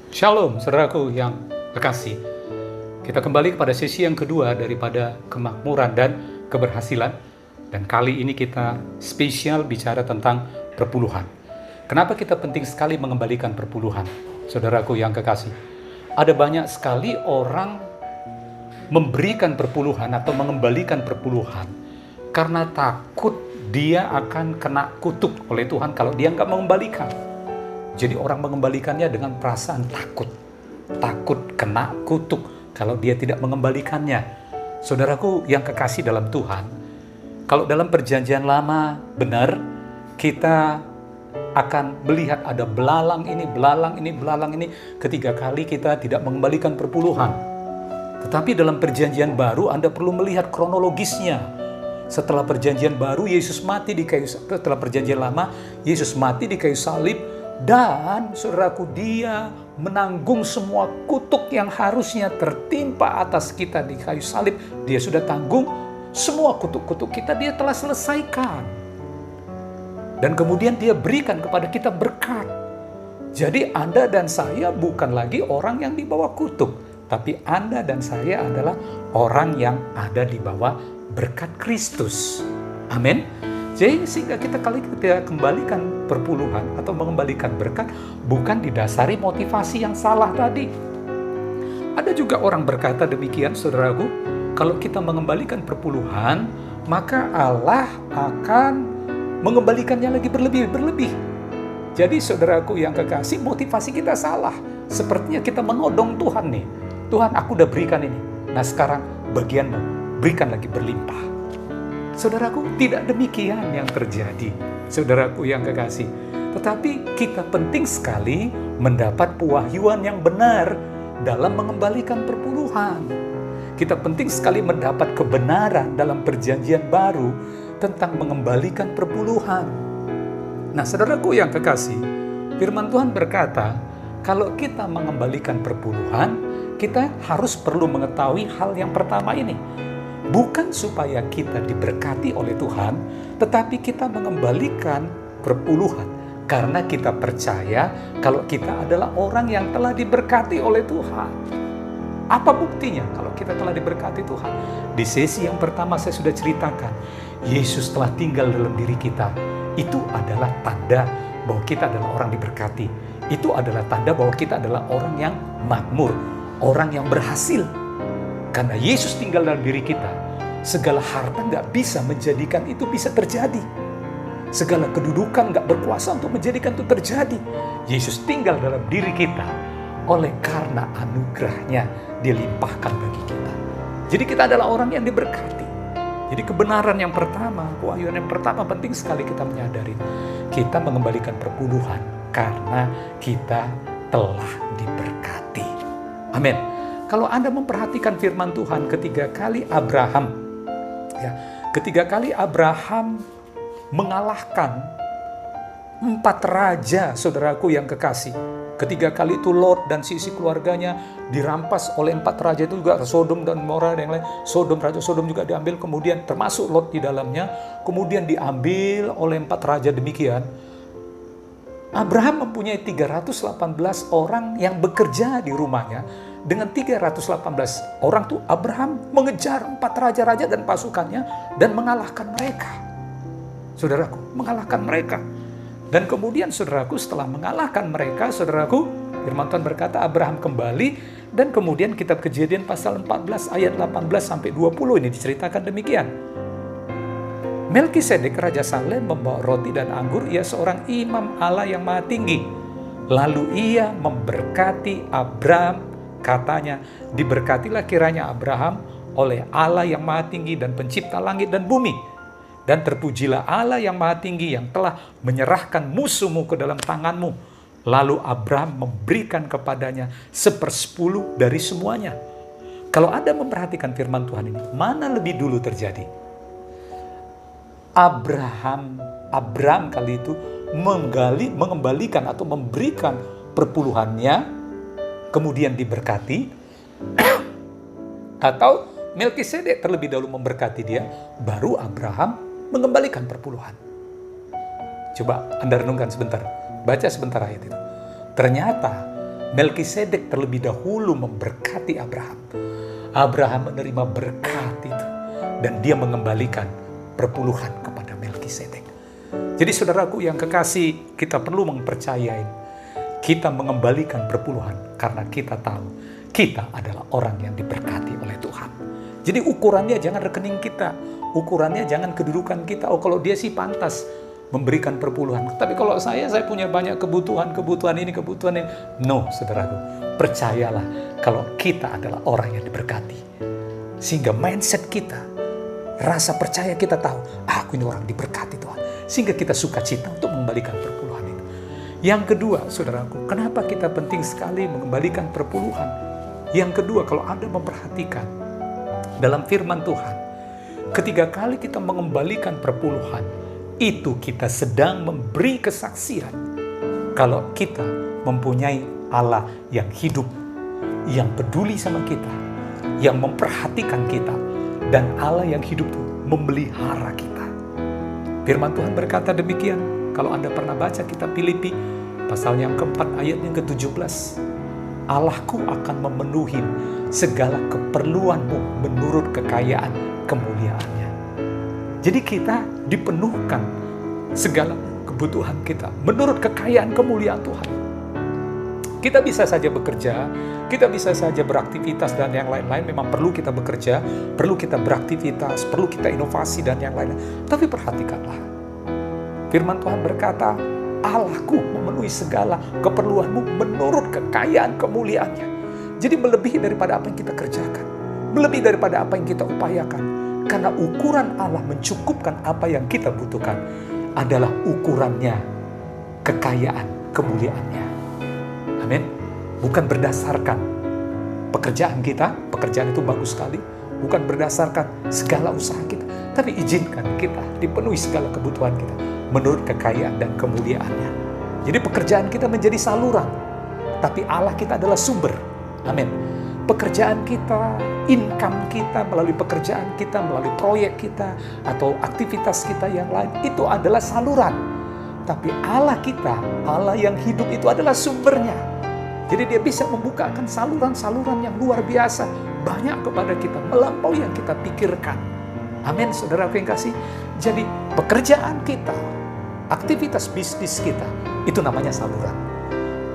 Shalom, saudaraku yang kekasih. Kita kembali kepada sesi yang kedua daripada kemakmuran dan keberhasilan. Dan kali ini kita spesial bicara tentang perpuluhan. Kenapa kita penting sekali mengembalikan perpuluhan? Saudaraku yang kekasih, ada banyak sekali orang memberikan perpuluhan atau mengembalikan perpuluhan karena takut dia akan kena kutuk oleh Tuhan kalau dia nggak mengembalikan. Jadi orang mengembalikannya dengan perasaan takut kena kutuk kalau dia tidak mengembalikannya. Saudaraku yang kekasih dalam Tuhan, kalau dalam perjanjian lama benar kita akan melihat ada belalang ini ketiga kali kita tidak mengembalikan perpuluhan. Tetapi dalam perjanjian baru Anda perlu melihat kronologisnya. Setelah perjanjian baru Yesus mati di kayu, setelah perjanjian lama Yesus mati di kayu salib. Dan saudaraku, dia menanggung semua kutuk yang harusnya tertimpa atas kita di kayu salib. Dia sudah tanggung semua kutuk-kutuk kita, dia telah selesaikan. Dan kemudian dia berikan kepada kita berkat. Jadi Anda dan saya bukan lagi orang yang di bawah kutuk, tapi Anda dan saya adalah orang yang ada di bawah berkat Kristus. Amin. Jadi sehingga kita kembalikan perpuluhan atau mengembalikan berkat bukan didasari motivasi yang salah tadi. Ada juga orang berkata demikian, saudaraku, kalau kita mengembalikan perpuluhan, maka Allah akan mengembalikannya lagi berlebih. Jadi saudaraku yang kekasih, motivasi kita salah. Sepertinya kita menodong Tuhan nih. Tuhan, aku udah berikan ini. Nah sekarang bagianmu, berikan lagi berlimpah. Saudaraku, tidak demikian yang terjadi, saudaraku yang kekasih. Tetapi kita penting sekali mendapat pewahyuan yang benar dalam mengembalikan perpuluhan. Kita penting sekali mendapat kebenaran dalam perjanjian baru tentang mengembalikan perpuluhan. Nah, saudaraku yang kekasih, firman Tuhan berkata, kalau kita mengembalikan perpuluhan, kita harus perlu mengetahui hal yang pertama ini. Bukan supaya kita diberkati oleh Tuhan, tetapi kita mengembalikan perpuluhan karena kita percaya kalau kita adalah orang yang telah diberkati oleh Tuhan. Apa buktinya kalau kita telah diberkati Tuhan? Di sesi yang pertama saya sudah ceritakan, Yesus telah tinggal dalam diri kita. Itu adalah tanda bahwa kita adalah orang diberkati. Itu adalah tanda bahwa kita adalah orang yang makmur, orang yang berhasil. Karena Yesus tinggal dalam diri kita, segala harta nggak bisa menjadikan itu bisa terjadi. Segala kedudukan nggak berkuasa untuk menjadikan itu terjadi. Yesus tinggal dalam diri kita, oleh karena anugerahnya dilimpahkan bagi kita. Jadi kita adalah orang yang diberkati. Jadi kebenaran yang pertama, kewahyuan yang pertama penting sekali kita menyadari. Kita mengembalikan perpuluhan karena kita telah diberkati. Amin. Kalau Anda memperhatikan firman Tuhan ketiga kali Abraham mengalahkan 4 raja, saudaraku yang kekasih. Ketiga kali itu Lot dan sisi keluarganya dirampas oleh 4 raja itu juga, Sodom dan Gomora dan yang lain. Raja Sodom juga diambil, kemudian termasuk Lot di dalamnya, kemudian diambil oleh 4 raja demikian. Abraham mempunyai 318 orang yang bekerja di rumahnya. Dengan 318 orang tuh Abraham mengejar 4 raja-raja dan pasukannya dan mengalahkan mereka. Saudaraku, mengalahkan mereka. Dan kemudian saudaraku, setelah mengalahkan mereka, saudaraku, firman Tuhan berkata Abraham kembali, dan kemudian kitab Kejadian pasal 14 ayat 18 sampai 20 ini diceritakan demikian. Melkisedek Raja Salem membawa roti dan anggur, ia seorang imam Allah yang maha tinggi. Lalu ia memberkati Abraham, katanya, diberkatilah kiranya Abraham oleh Allah yang maha tinggi dan pencipta langit dan bumi. Dan terpujilah Allah yang maha tinggi yang telah menyerahkan musuhmu ke dalam tanganmu. Lalu Abraham memberikan kepadanya 1/10 dari semuanya. Kalau Anda memperhatikan firman Tuhan ini, mana lebih dulu terjadi? Abraham kali itu mengembalikan atau memberikan perpuluhannya, kemudian diberkati, atau Melkisedek terlebih dahulu memberkati dia, baru Abraham mengembalikan perpuluhan. Coba Anda renungkan sebentar, baca sebentar ayat itu. Ternyata Melkisedek terlebih dahulu memberkati Abraham. Abraham menerima berkat itu dan dia mengembalikan perpuluhan kepada Melkisedek. Jadi saudaraku yang kekasih, kita perlu mempercayai kita mengembalikan perpuluhan karena kita tahu kita adalah orang yang diberkati oleh Tuhan. Jadi ukurannya jangan rekening kita, ukurannya jangan kedudukan kita. Oh, kalau dia sih pantas memberikan perpuluhan. Tapi kalau saya punya banyak kebutuhan ini. No, saudaraku. Percayalah kalau kita adalah orang yang diberkati. Sehingga mindset kita, rasa percaya kita tahu, aku ini orang diberkati Tuhan. Sehingga kita sukacita untuk mengembalikan perpuluhan itu. Yang kedua, saudaraku, kenapa kita penting sekali mengembalikan perpuluhan? Yang kedua, kalau Anda memperhatikan dalam firman Tuhan, ketiga kali kita mengembalikan perpuluhan, itu kita sedang memberi kesaksian kalau kita mempunyai Allah yang hidup, yang peduli sama kita, yang memperhatikan kita, dan Allah yang hidup itu memelihara kita. Firman Tuhan berkata demikian, kalau Anda pernah baca kitab Filipi, pasal yang keempat ayat yang ke-17, Allahku akan memenuhi segala keperluanmu menurut kekayaan kemuliaannya. Jadi kita dipenuhkan segala kebutuhan kita menurut kekayaan kemuliaan Tuhan. Kita bisa saja bekerja, kita bisa saja beraktivitas dan yang lain-lain. Memang perlu kita bekerja, perlu kita beraktivitas, perlu kita inovasi dan yang lain-lain. Tapi perhatikanlah, firman Tuhan berkata, Allahku memenuhi segala keperluanmu menurut kekayaan kemuliaannya. Jadi melebihi daripada apa yang kita kerjakan, melebihi daripada apa yang kita upayakan. Karena ukuran Allah mencukupkan apa yang kita butuhkan adalah ukurannya kekayaan kemuliaannya. Amin. Bukan berdasarkan pekerjaan kita, pekerjaan itu bagus sekali. Bukan berdasarkan segala usaha kita, tapi izinkan kita dipenuhi segala kebutuhan kita menurut kekayaan dan kemuliaannya. Jadi pekerjaan kita menjadi saluran, tapi Allah kita adalah sumber. Amin. Pekerjaan kita, income kita, melalui pekerjaan kita, melalui proyek kita, atau aktivitas kita yang lain, itu adalah saluran. Tapi Allah kita, Allah yang hidup itu adalah sumbernya. Jadi dia bisa membukakan saluran-saluran yang luar biasa, banyak kepada kita, melampaui yang kita pikirkan. Amin, saudara yang kasih. Jadi pekerjaan kita, aktivitas bisnis kita, itu namanya saluran.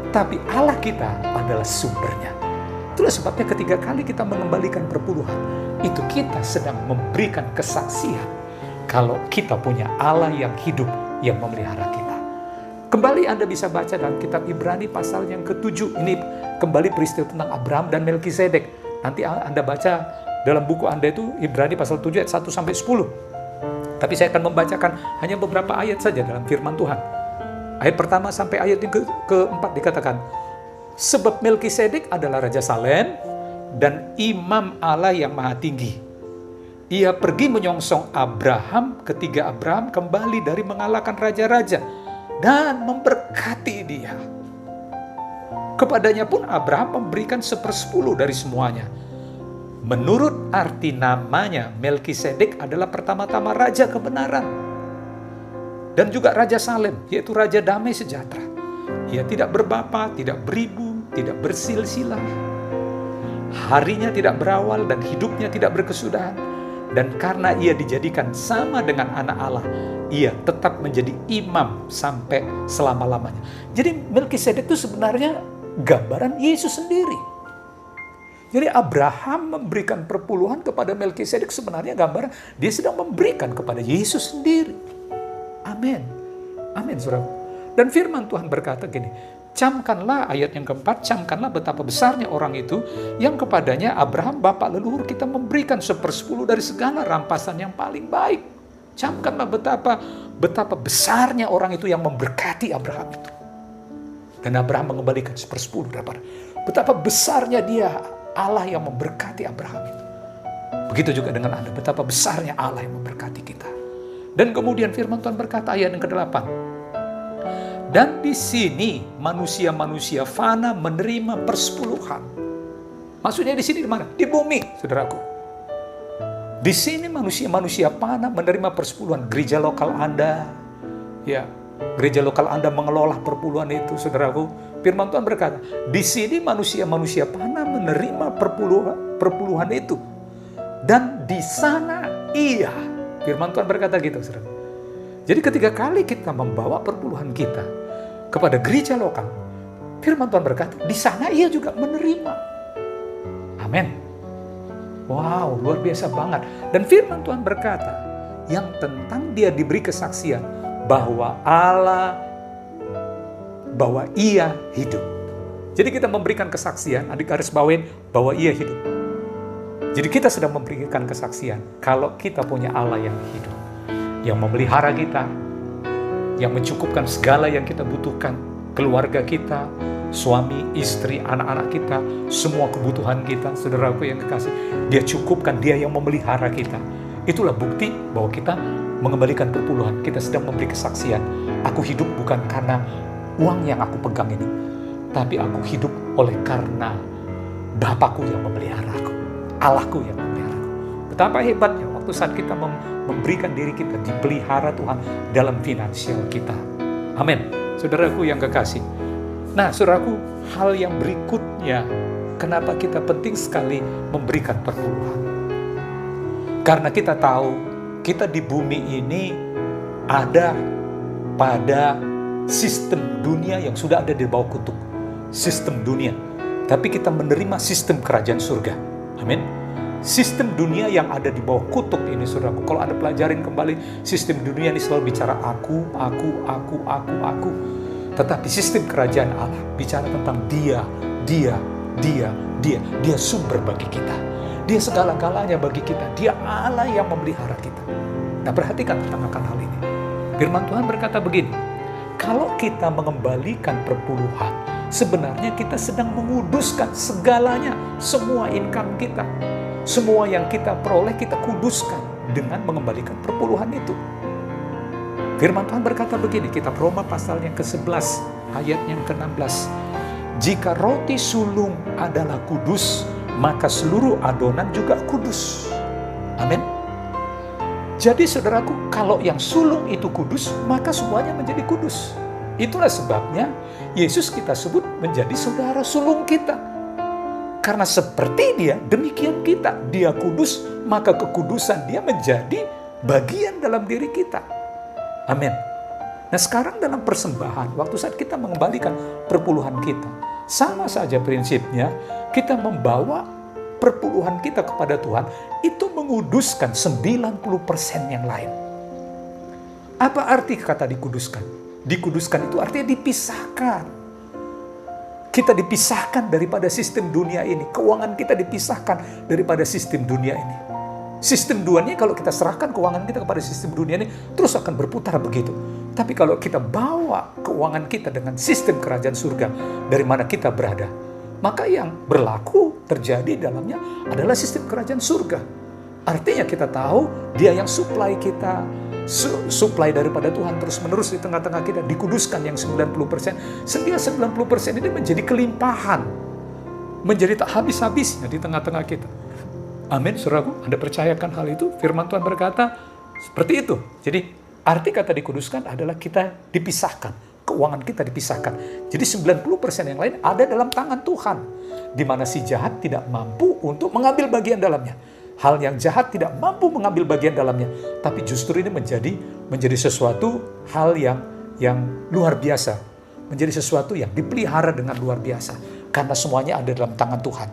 Tapi Allah kita adalah sumbernya. Itulah sebabnya ketiga kali kita mengembalikan perpuluhan, itu kita sedang memberikan kesaksian kalau kita punya Allah yang hidup, yang memelihara kita. Kembali Anda bisa baca dalam kitab Ibrani pasal yang ke-7. Ini kembali peristiwa tentang Abraham dan Melkisedek. Nanti Anda baca dalam buku Anda itu Ibrani pasal 7 ayat 1 sampai 10. Tapi saya akan membacakan hanya beberapa ayat saja dalam firman Tuhan. Ayat pertama sampai ayat yang keempat dikatakan, sebab Melkisedek adalah Raja Salem dan imam Allah yang maha tinggi. Ia pergi menyongsong Abraham ketika Abraham kembali dari mengalahkan raja-raja dan memberkati dia. Kepadanya pun Abraham memberikan 1/10 dari semuanya. Menurut arti namanya, Melkisedek adalah pertama-tama Raja Kebenaran. Dan juga Raja Salem, yaitu Raja Damai Sejahtera. Ia tidak berbapa, tidak beribu, tidak bersilsilah. Harinya tidak berawal dan hidupnya tidak berkesudahan. Dan karena ia dijadikan sama dengan anak Allah, ia tetap menjadi imam sampai selama-lamanya. Jadi Melkisedek itu sebenarnya gambaran Yesus sendiri. Jadi Abraham memberikan perpuluhan kepada Melkisedek sebenarnya gambaran dia sedang memberikan kepada Yesus sendiri. Amin. Amin, saudara. Dan firman Tuhan berkata gini, camkanlah ayat yang keempat, camkanlah betapa besarnya orang itu yang kepadanya Abraham bapak leluhur kita memberikan 1/10 dari segala rampasan yang paling baik. Camkanlah betapa besarnya orang itu yang memberkati Abraham itu. Dan Abraham mengembalikan 1/10 daripada. Betapa besarnya dia, Allah yang memberkati Abraham itu. Begitu juga dengan Anda, betapa besarnya Allah yang memberkati kita. Dan kemudian firman Tuhan berkata ayat yang ke-8. Dan di sini manusia-manusia fana menerima persepuluhan. Maksudnya di sini di mana? Di bumi, saudaraku. Di sini manusia-manusia fana menerima persepuluhan. Gereja lokal Anda, ya, gereja lokal Anda mengelola perpuluhan itu, saudaraku, firman Tuhan berkata, di sini manusia-manusia panah menerima perpuluhan itu. Dan di sana iya. Firman Tuhan berkata gitu, saudara. Jadi ketika kali kita membawa perpuluhan kita kepada gereja lokal, firman Tuhan berkata, di sana ia juga menerima. Amin. Wow, luar biasa banget. Dan firman Tuhan berkata, yang tentang dia diberi kesaksian bahwa ia hidup. Jadi kita memberikan kesaksian, adik garis bawain, bahwa ia hidup. Jadi kita sedang memberikan kesaksian kalau kita punya Allah yang hidup, yang memelihara kita, yang mencukupkan segala yang kita butuhkan, keluarga kita, suami, istri, anak-anak kita, semua kebutuhan kita, saudaraku yang kekasih, dia cukupkan, dia yang memelihara kita. Itulah bukti bahwa kita mengembalikan perpuluhan, kita sedang memberi kesaksian. Aku hidup bukan karena uang yang aku pegang ini, tapi aku hidup oleh karena Bapakku yang memelihara aku, Allahku yang memelihara aku. Betapa hebatnya waktu saat kita memberikan diri kita dipelihara Tuhan dalam finansial kita. Amin. Saudaraku yang kekasih. Nah, saudaraku, hal yang berikutnya, kenapa kita penting sekali memberikan perpuluhan? Karena kita tahu, kita di bumi ini ada pada sistem dunia yang sudah ada di bawah kutuk. Sistem dunia. Tapi kita menerima sistem kerajaan surga. Amin. Sistem dunia yang ada di bawah kutuk ini, saudaraku. Kalau Anda pelajarin kembali, sistem dunia ini selalu bicara aku. Tetapi sistem kerajaan Allah bicara tentang dia. Dia sumber bagi kita. Dia segala-galanya bagi kita. Dia Allah yang memelihara kita. Nah, perhatikan tentang hal ini. Firman Tuhan berkata begini, kalau kita mengembalikan perpuluhan, sebenarnya kita sedang menguduskan segalanya, semua income kita. Semua yang kita peroleh kita kuduskan dengan mengembalikan perpuluhan itu. Firman Tuhan berkata begini, kitab Roma pasal yang ke-11, ayat yang ke-16. Jika roti sulung adalah kudus, maka seluruh adonan juga kudus. Amin. Jadi saudaraku, kalau yang sulung itu kudus, maka semuanya menjadi kudus. Itulah sebabnya Yesus kita sebut menjadi saudara sulung kita. Karena seperti dia, demikian kita. Dia kudus, maka kekudusan dia menjadi bagian dalam diri kita. Amin. Nah, sekarang dalam persembahan, waktu saat kita mengembalikan perpuluhan kita, sama saja prinsipnya, kita membawa perpuluhan kita kepada Tuhan, itu menguduskan 90% yang lain. Apa arti kata dikuduskan? Dikuduskan itu artinya dipisahkan. Kita dipisahkan daripada sistem dunia ini. Keuangan kita dipisahkan daripada sistem dunia ini. Sistem dunia kalau kita serahkan keuangan kita kepada sistem dunia ini, terus akan berputar begitu. Tapi kalau kita bawa keuangan kita dengan sistem kerajaan surga, dari mana kita berada, maka yang berlaku terjadi dalamnya adalah sistem kerajaan surga. Artinya kita tahu dia yang supply kita, supply daripada Tuhan terus-menerus di tengah-tengah kita, dikuduskan yang 90%, sehingga 90% ini menjadi kelimpahan, menjadi tak habis-habisnya di tengah-tengah kita. Amin, saudaraku, Anda percayakan hal itu? Firman Tuhan berkata seperti itu. Jadi arti kata dikuduskan adalah kita dipisahkan, keuangan kita dipisahkan. Jadi 90% yang lain ada dalam tangan Tuhan, di mana si jahat tidak mampu untuk mengambil bagian dalamnya. Hal yang jahat tidak mampu mengambil bagian dalamnya, tapi justru ini menjadi sesuatu hal yang luar biasa, menjadi sesuatu yang dipelihara dengan luar biasa, karena semuanya ada dalam tangan Tuhan.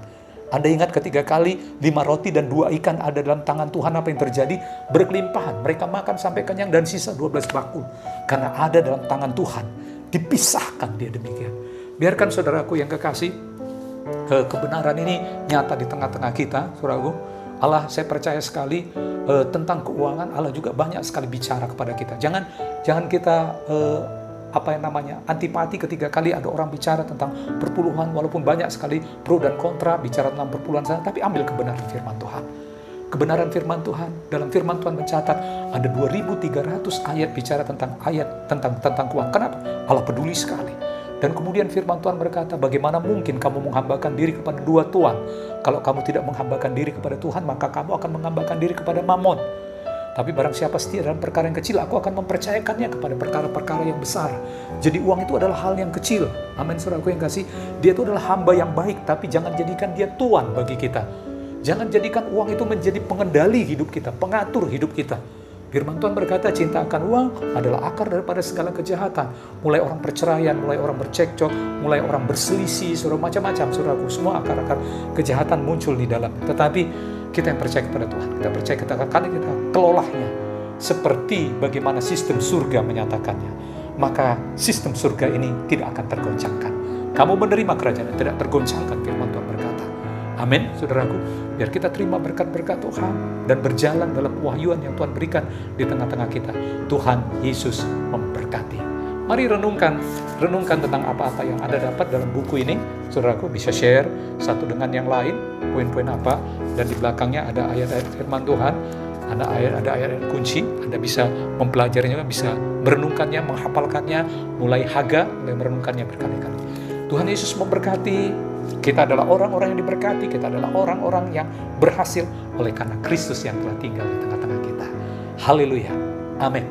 Anda ingat ketika kali 5 roti dan 2 ikan ada dalam tangan Tuhan, apa yang terjadi? Berkelimpahan, mereka makan sampai kenyang dan sisa 12 bakul. Karena ada dalam tangan Tuhan, dipisahkan dia demikian. Biarkan saudaraku yang kekasih, kebenaran ini nyata di tengah-tengah kita, saudaraku. Allah, saya percaya sekali tentang keuangan, Allah juga banyak sekali bicara kepada kita. Jangan kita antipati ketika kali ada orang bicara tentang perpuluhan, walaupun banyak sekali pro dan kontra bicara tentang perpuluhan sana, tapi ambil kebenaran firman Tuhan. Kebenaran firman Tuhan, dalam firman Tuhan mencatat ada 2.300 ayat bicara tentang keuangan. Kenapa? Allah peduli sekali. Dan kemudian firman Tuhan berkata, bagaimana mungkin kamu menghambakan diri kepada dua tuan? Kalau kamu tidak menghambakan diri kepada Tuhan, maka kamu akan menghambakan diri kepada Mammon. Tapi barang siapa setia dalam perkara yang kecil, aku akan mempercayakannya kepada perkara-perkara yang besar. Jadi uang itu adalah hal yang kecil. Amin, saudaraku yang kasih. Dia itu adalah hamba yang baik, tapi jangan jadikan dia tuan bagi kita. Jangan jadikan uang itu menjadi pengendali hidup kita, pengatur hidup kita. Firman Tuhan berkata, cinta akan uang adalah akar daripada segala kejahatan. Mulai orang perceraian, mulai orang bercekcok, mulai orang berselisih, saudara, macam-macam, saudaraku. Semua akar-akar kejahatan muncul di dalam. Tetapi kita yang percaya kepada Tuhan, kita percaya kita kelolanya seperti bagaimana sistem surga menyatakannya. Maka sistem surga ini tidak akan tergoncangkan. Kamu menerima kerajaan yang tidak tergoncangkan, firman Tuhan berkata. Amin, saudaraku. Biar kita terima berkat-berkat Tuhan dan berjalan dalam wahyuan yang Tuhan berikan di tengah-tengah kita. Tuhan Yesus memberkati. Mari renungkan tentang apa-apa yang Anda dapat dalam buku ini. Saudaraku bisa share satu dengan yang lain, poin-poin apa, dan di belakangnya ada ayat-ayat firman Tuhan, ada ayat-ayat kunci. Anda bisa mempelajarinya, bisa merenungkannya, menghafalkannya, mulai Haga, mulai merenungkannya berkali-kali. Tuhan Yesus memberkati. Kita adalah orang-orang yang diberkati, kita adalah orang-orang yang berhasil oleh karena Kristus yang telah tinggal di tengah-tengah kita. Haleluya. Amin.